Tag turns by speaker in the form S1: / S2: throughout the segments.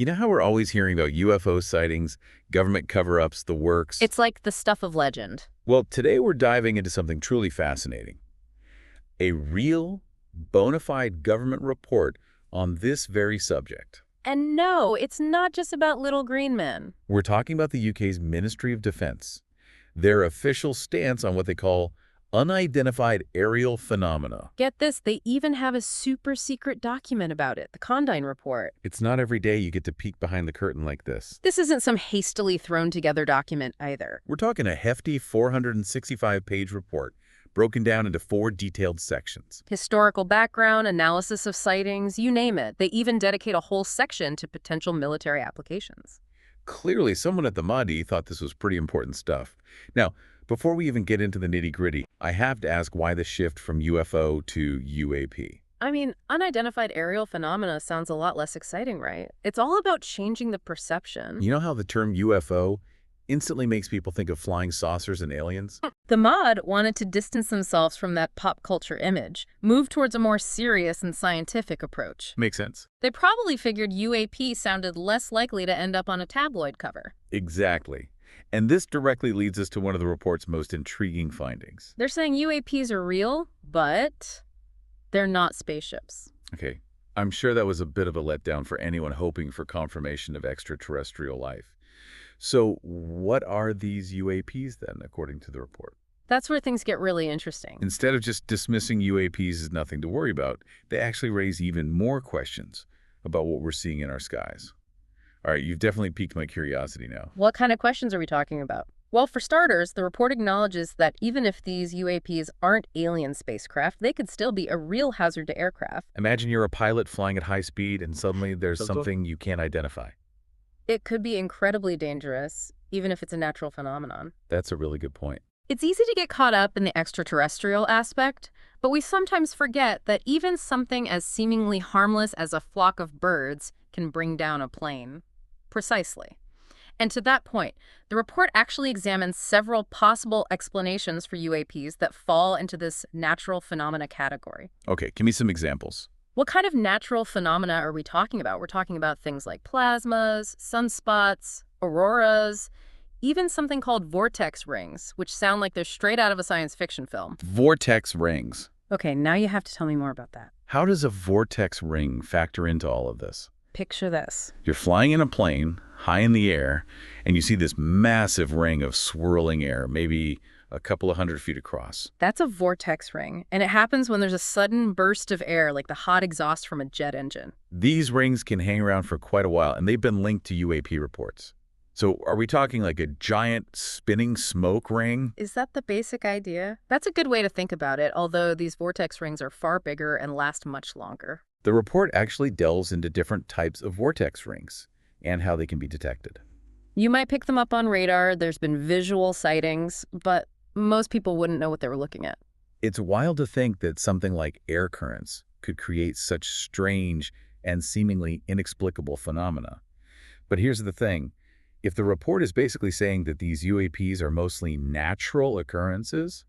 S1: You know how we're always hearing about UFO sightings, government cover-ups, the works?
S2: It's like the stuff of legend.
S1: Well, today we're diving into something truly fascinating. A real, bona fide government report on this very subject.
S2: And no, it's not just about little green men.
S1: We're talking about the UK's Ministry of Defence, their official stance on what they call unidentified aerial phenomena.
S2: Get this, they even have a super secret document about it, the CONDIGN report.
S1: It's not every day you get to peek behind the curtain like this.
S2: This isn't some hastily thrown together document either.
S1: We're talking a hefty 465-page report, broken down into 4 detailed sections.
S2: Historical background, analysis of sightings, you name it. They even dedicate a whole section to potential military applications.
S1: Clearly, someone at the Mahdi thought this was pretty important stuff. Now, before we even get into the nitty-gritty, I have to ask why the shift from UFO to UAP.
S2: I mean, unidentified aerial phenomena sounds a lot less exciting, right? It's all about changing the perception.
S1: You know how the term UFO instantly makes people think of flying saucers and aliens?
S2: The mod wanted to distance themselves from that pop culture image, move towards a more serious and scientific approach.
S1: Makes sense.
S2: They probably figured UAP sounded less likely to end up on a tabloid cover.
S1: Exactly. And this directly leads us to one of the report's most intriguing findings.
S2: They're saying UAPs are real, but they're not spaceships.
S1: Okay, I'm sure that was a bit of a letdown for anyone hoping for confirmation of extraterrestrial life. So what are these UAPs then, according to the report?
S2: That's where things get really interesting.
S1: Instead of just dismissing UAPs as nothing to worry about, they actually raise even more questions about what we're seeing in our skies. All right, you've definitely piqued my curiosity now.
S2: What kind of questions are we talking about? Well, for starters, the report acknowledges that even if these UAPs aren't alien spacecraft, they could still be a real hazard to aircraft.
S1: Imagine you're a pilot flying at high speed and suddenly there's something you can't identify.
S2: It could be incredibly dangerous, even if it's a natural phenomenon.
S1: That's a really good point.
S2: It's easy to get caught up in the extraterrestrial aspect, but we sometimes forget that even something as seemingly harmless as a flock of birds can bring down a plane. Precisely. And to that point, the report actually examines several possible explanations for UAPs that fall into this natural phenomena category.
S1: Okay, give me some examples.
S2: What kind of natural phenomena are we talking about? We're talking about things like plasmas, sunspots, auroras, even something called vortex rings, which sound like they're straight out of a science fiction film.
S1: Vortex rings.
S2: Okay, now you have to tell me more about that.
S1: How does a vortex ring factor into all of this?
S2: Picture this.
S1: You're flying in a plane, high in the air, and you see this massive ring of swirling air, maybe a couple of 100 feet across.
S2: That's a vortex ring, and it happens when there's a sudden burst of air, like the hot exhaust from a jet engine.
S1: These rings can hang around for quite a while, and they've been linked to UAP reports. So are we talking like a giant spinning smoke ring?
S2: Is that the basic idea? That's a good way to think about it, although these vortex rings are far bigger and last much longer.
S1: The report actually delves into different types of vortex rings and how they can be detected.
S2: You might pick them up on radar, there's been visual sightings, but most people wouldn't know what they were looking at.
S1: It's wild to think that something like air currents could create such strange and seemingly inexplicable phenomena. But here's the thing. If the report is basically saying that these UAPs are mostly natural occurrences,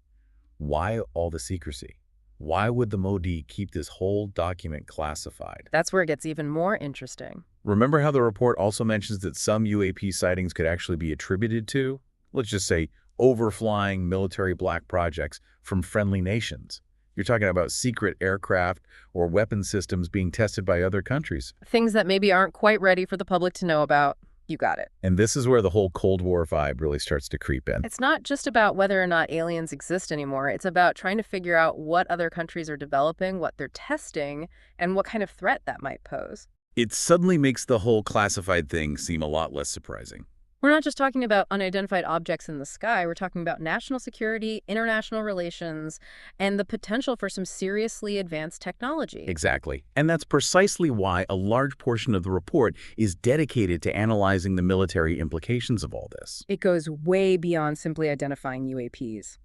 S1: why all the secrecy? Why would the MOD keep this whole document classified?
S2: That's where it gets even more interesting.
S1: Remember how the report also mentions that some UAP sightings could actually be attributed to, let's just say, overflying military black projects from friendly nations? You're talking about secret aircraft or weapon systems being tested by other countries.
S2: Things that maybe aren't quite ready for the public to know about. You got it.
S1: And this is where the whole Cold War vibe really starts to creep in.
S2: It's not just about whether or not aliens exist anymore. It's about trying to figure out what other countries are developing, what they're testing, and what kind of threat that might pose.
S1: It suddenly makes the whole classified thing seem a lot less surprising.
S2: We're not just talking about unidentified objects in the sky. We're talking about national security, international relations, and the potential for some seriously advanced technology.
S1: Exactly. And that's precisely why a large portion of the report is dedicated to analyzing the military implications of all this.
S2: It goes way beyond simply identifying UAPs.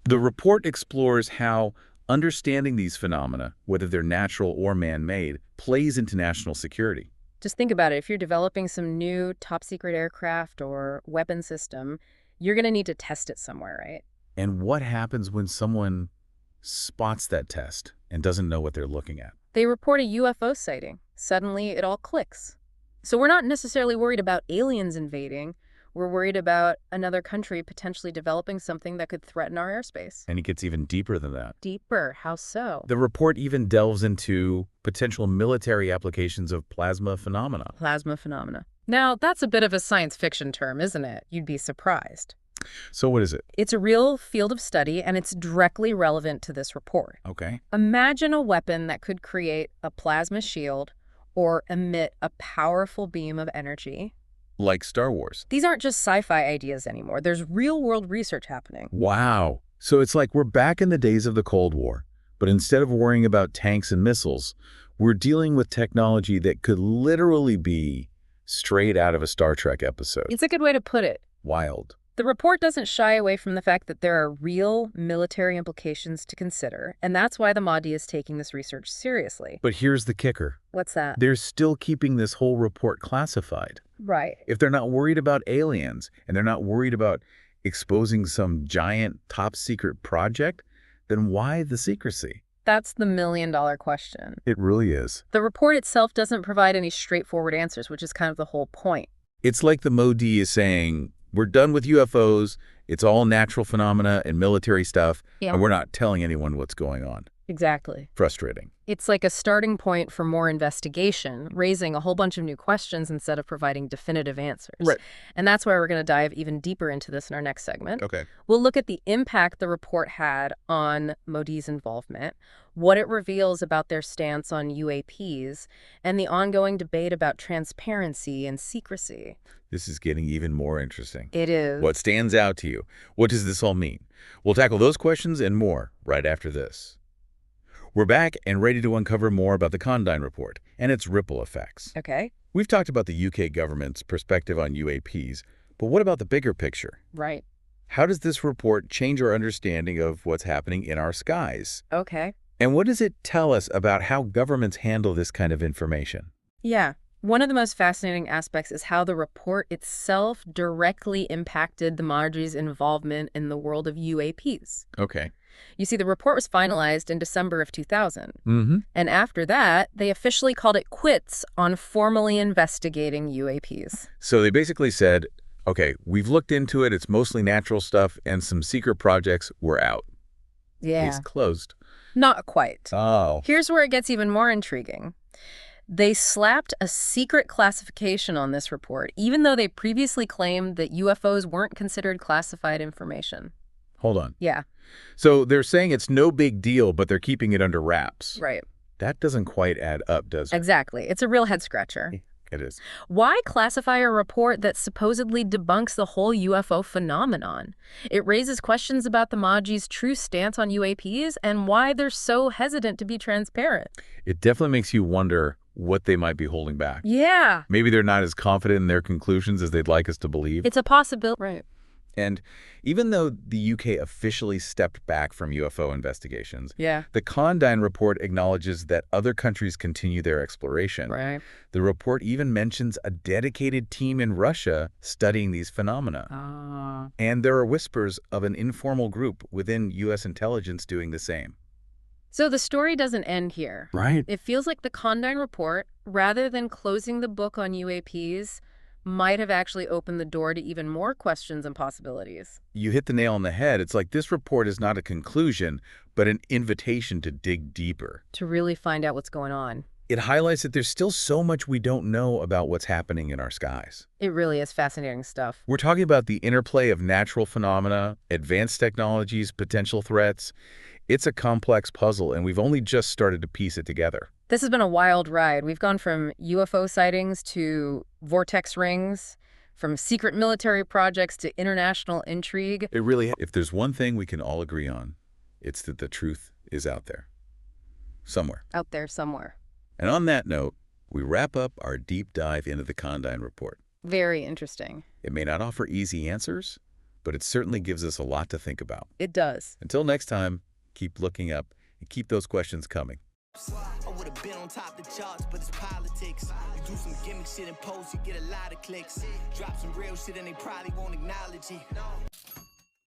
S1: The report explores how understanding these phenomena, whether they're natural or man-made, plays into national security.
S2: Just think about it. If you're developing some new top-secret aircraft or weapon system, you're going to need to test it somewhere, right?
S1: And what happens when someone spots that test and doesn't know what they're looking at?
S2: They report a UFO sighting. Suddenly, it all clicks. So we're not necessarily worried about aliens invading. We're worried about another country potentially developing something that could threaten our airspace.
S1: And it gets even deeper than that.
S2: Deeper? How so?
S1: The report even delves into potential military applications of plasma phenomena.
S2: Plasma phenomena. Now, that's a bit of a science fiction term, isn't it? You'd be surprised.
S1: So what is it?
S2: It's a real field of study, and it's directly relevant to this report.
S1: Okay.
S2: Imagine a weapon that could create a plasma shield or emit a powerful beam of energy.
S1: Like Star Wars.
S2: These aren't just sci-fi ideas anymore. There's real-world research happening.
S1: Wow. So it's like we're back in the days of the Cold War, but instead of worrying about tanks and missiles, we're dealing with technology that could literally be straight out of a Star Trek episode.
S2: It's a good way to put it.
S1: Wild.
S2: The report doesn't shy away from the fact that there are real military implications to consider, and that's why the Mahdi is taking this research seriously.
S1: But here's the kicker.
S2: What's that?
S1: They're still keeping this whole report classified.
S2: Right.
S1: If they're not worried about aliens and they're not worried about exposing some giant top-secret project, then why the secrecy?
S2: That's the million-dollar question.
S1: It really is.
S2: The report itself doesn't provide any straightforward answers, which is kind of the whole point.
S1: It's like the Mahdi is saying, we're done with UFOs, it's all natural phenomena and military stuff, and we're not telling anyone what's going on.
S2: Exactly.
S1: Frustrating.
S2: It's like a starting point for more investigation, raising a whole bunch of new questions instead of providing definitive answers.
S1: Right.
S2: And that's why we're going to dive even deeper into this in our next segment.
S1: Okay.
S2: We'll look at the impact the report had on Modi's involvement, what it reveals about their stance on UAPs, and the ongoing debate about transparency and secrecy.
S1: This is getting even more interesting.
S2: It is.
S1: What stands out to you? What does this all mean? We'll tackle those questions and more right after this. We're back and ready to uncover more about the CONDIGN report and its ripple effects.
S2: Okay.
S1: We've talked about the UK government's perspective on UAPs, but what about the bigger picture?
S2: Right.
S1: How does this report change our understanding of what's happening in our skies?
S2: Okay.
S1: And what does it tell us about how governments handle this kind of information?
S2: Yeah. One of the most fascinating aspects is how the report itself directly impacted the Mahdi's involvement in the world of UAPs.
S1: Okay.
S2: You see, the report was finalized in December of 2000.
S1: Mm-hmm.
S2: And after that, they officially called it quits on formally investigating UAPs.
S1: So they basically said, okay, we've looked into it, it's mostly natural stuff, and some secret projects, we're out.
S2: Yeah.
S1: Case closed.
S2: Not quite.
S1: Oh.
S2: Here's where it gets even more intriguing. They slapped a secret classification on this report, even though they previously claimed that UFOs weren't considered classified information.
S1: Hold on.
S2: Yeah.
S1: So they're saying it's no big deal, but they're keeping it under wraps.
S2: Right.
S1: That doesn't quite add up, does it?
S2: Exactly. It's a real head-scratcher.
S1: It is.
S2: Why classify a report that supposedly debunks the whole UFO phenomenon? It raises questions about the Mahdi's true stance on UAPs and why they're so hesitant to be transparent.
S1: It definitely makes you wonder what they might be holding back.
S2: Yeah.
S1: Maybe they're not as confident in their conclusions as they'd like us to believe.
S2: It's a possibility. Right.
S1: And even though the UK officially stepped back from UFO investigations,
S2: Yeah.
S1: the CONDIGN report acknowledges that other countries continue their exploration.
S2: Right.
S1: The report even mentions a dedicated team in Russia studying these phenomena. And there are whispers of an informal group within U.S. intelligence doing the same.
S2: So the story doesn't end here.
S1: Right.
S2: It feels like the CONDIGN report, rather than closing the book on UAPs, might have actually opened the door to even more questions and possibilities.
S1: You hit the nail on the head. It's like this report is not a conclusion, but an invitation to dig deeper.
S2: To really find out what's going on.
S1: It highlights that there's still so much we don't know about what's happening in our skies.
S2: It really is fascinating stuff.
S1: We're talking about the interplay of natural phenomena, advanced technologies, potential threats. It's a complex puzzle, and we've only just started to piece it together.
S2: This has been a wild ride. We've gone from UFO sightings to vortex rings, from secret military projects to international intrigue.
S1: It really, if there's one thing we can all agree on, it's that the truth is out there. Somewhere.
S2: Out there somewhere.
S1: And on that note, we wrap up our deep dive into the CONDIGN report.
S2: Very interesting.
S1: It may not offer easy answers, but it certainly gives us a lot to think about.
S2: It does.
S1: Until next time, keep looking up and keep those questions coming.
S3: I would have been on top of the charts, but it's politics. You do some gimmick shit and post, you get a lot of clicks. Drop some real shit and they probably won't acknowledge you.